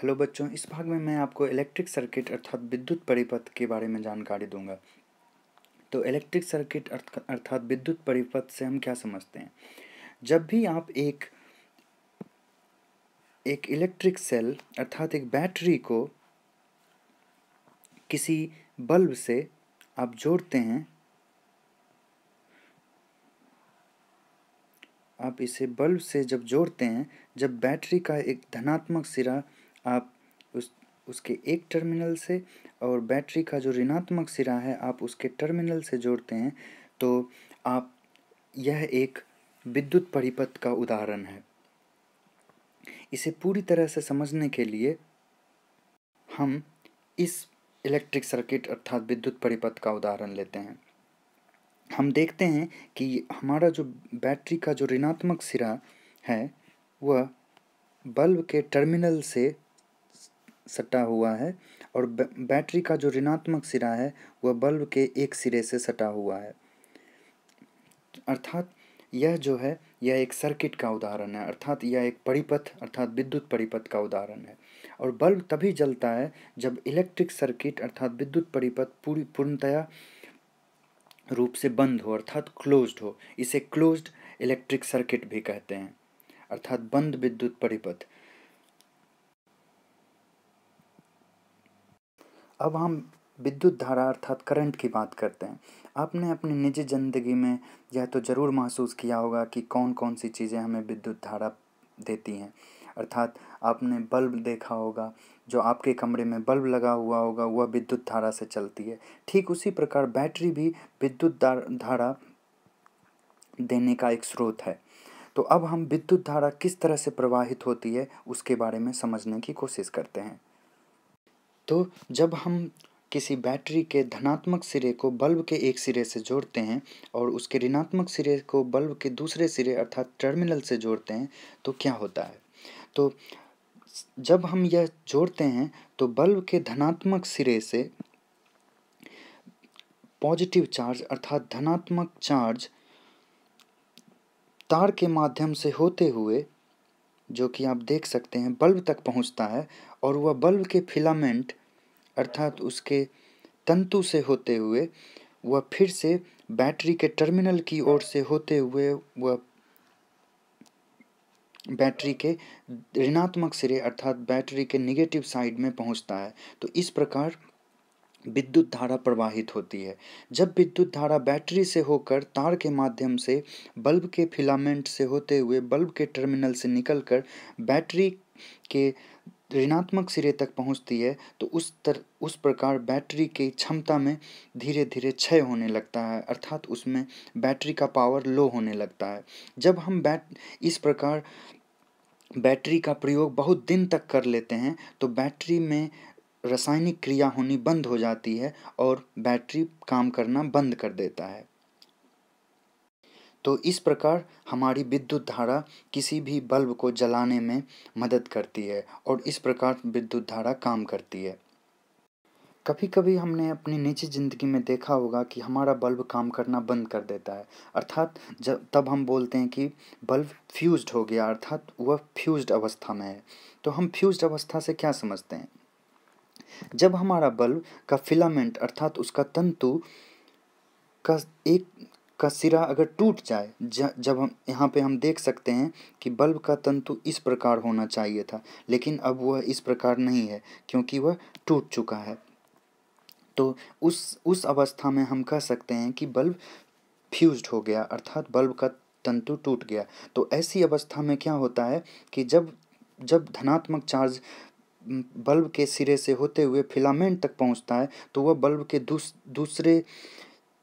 Hello बच्चों, इस भाग में मैं आपको इलेक्ट्रिक सर्किट अर्थात विद्युत परिपथ के बारे में जानकारी दूंगा। तो इलेक्ट्रिक सर्किट अर्थात विद्युत परिपथ से हम क्या समझते हैं। जब भी आप एक इलेक्ट्रिक सेल अर्थात एक बैटरी को किसी बल्ब से आप जोड़ते हैं, आप इसे बल्ब से जब जोड़ते हैं, जब बैटरी का एक धनात्मक सिरा आप उसके एक टर्मिनल से और बैटरी का जो ऋणात्मक सिरा है आप उसके टर्मिनल से जोड़ते हैं, तो आप यह एक विद्युत परिपथ का उदाहरण है। इसे पूरी तरह से समझने के लिए हम इस इलेक्ट्रिक सर्किट अर्थात विद्युत परिपथ का उदाहरण लेते हैं। हम देखते हैं कि हमारा जो बैटरी का जो ऋणात्मक सिरा है वह बल्ब के टर्मिनल से सटा हुआ है और बैटरी का जो ऋणात्मक सिरा है वह बल्ब के एक सिरे से सटा हुआ है। अर्थात यह जो है यह एक सर्किट का उदाहरण है, अर्थात यह एक परिपथ अर्थात विद्युत परिपथ का उदाहरण है। और बल्ब तभी जलता है जब इलेक्ट्रिक सर्किट अर्थात विद्युत परिपथ पूर्णतया रूप से बंद हो अर्थात क्लोज्ड हो। इसे क्लोज्ड इलेक्ट्रिक सर्किट भी कहते हैं अर्थात बंद विद्युत परिपथ। अब हम विद्युत धारा अर्थात करंट की बात करते हैं। आपने अपनी निजी ज़िंदगी में यह तो ज़रूर महसूस किया होगा कि कौन कौन सी चीज़ें हमें विद्युत धारा देती हैं। अर्थात आपने बल्ब देखा होगा, जो आपके कमरे में बल्ब लगा हुआ होगा वह विद्युत धारा से चलती है। ठीक उसी प्रकार बैटरी भी विद्युत धारा देने का एक स्रोत है। तो अब हम विद्युत धारा किस तरह से प्रवाहित होती है उसके बारे में समझने की कोशिश करते हैं। तो जब हम किसी बैटरी के धनात्मक सिरे को बल्ब के एक सिरे से जोड़ते हैं और उसके ऋणात्मक सिरे को बल्ब के दूसरे सिरे अर्थात टर्मिनल से जोड़ते हैं, तो क्या होता है। तो जब हम यह जोड़ते हैं तो बल्ब के धनात्मक सिरे से पॉजिटिव चार्ज अर्थात धनात्मक चार्ज तार के माध्यम से होते हुए, जो कि आप देख सकते हैं, बल्ब तक पहुंचता है और वह बल्ब के फिलामेंट अर्थात उसके तंतु से होते हुए वह फिर से बैटरी के टर्मिनल की ओर से होते हुए वह बैटरी के ऋणात्मक सिरे अर्थात बैटरी के नेगेटिव साइड में पहुंचता है। तो इस प्रकार विद्युत धारा प्रवाहित होती है। जब विद्युत धारा बैटरी से होकर तार के माध्यम से बल्ब के फिलामेंट से होते हुए बल्ब के टर्मिनल से निकलकर बैटरी के ऋणात्मक सिरे तक पहुंचती है, तो उस प्रकार बैटरी की क्षमता में धीरे धीरे क्षय होने लगता है अर्थात उसमें बैटरी का पावर लो होने लगता है। जब हम इस प्रकार बैटरी का प्रयोग बहुत दिन तक कर लेते हैं तो बैटरी में रासायनिक क्रिया होनी बंद हो जाती है और बैटरी काम करना बंद कर देता है। तो इस प्रकार हमारी विद्युत धारा किसी भी बल्ब को जलाने में मदद करती है और इस प्रकार विद्युत धारा काम करती है। कभी कभी हमने अपनी निजी ज़िंदगी में देखा होगा कि हमारा बल्ब काम करना बंद कर देता है, अर्थात तब हम बोलते हैं कि बल्ब फ्यूज्ड हो गया अर्थात वह फ्यूज्ड अवस्था में है। तो हम फ्यूज्ड अवस्था से क्या समझते हैं। जब हमारा बल्ब का फिलामेंट अर्थात उसका तंतु का सिरा अगर टूट जाए, जब हम यहाँ पे हम देख सकते हैं कि बल्ब का तंतु इस प्रकार होना चाहिए था, लेकिन अब वह इस प्रकार नहीं है क्योंकि वह टूट चुका है। तो उस अवस्था में हम कह सकते हैं कि बल्ब फ्यूज्ड हो गया अर्थात बल्ब का तंतु टूट गया। तो ऐसी अवस्था में क्या होता है कि जब धनात्मक चार्ज बल्ब के सिरे से होते हुए फिलामेंट तक पहुंचता है तो वह बल्ब के दूसरे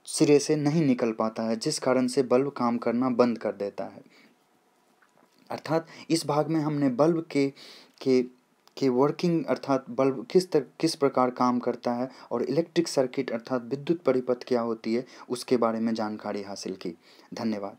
सिरे से नहीं निकल पाता है, जिस कारण से बल्ब काम करना बंद कर देता है। अर्थात इस भाग में हमने बल्ब के वर्किंग अर्थात बल्ब किस प्रकार काम करता है और इलेक्ट्रिक सर्किट अर्थात विद्युत परिपथ क्या होती है उसके बारे में जानकारी हासिल की। धन्यवाद।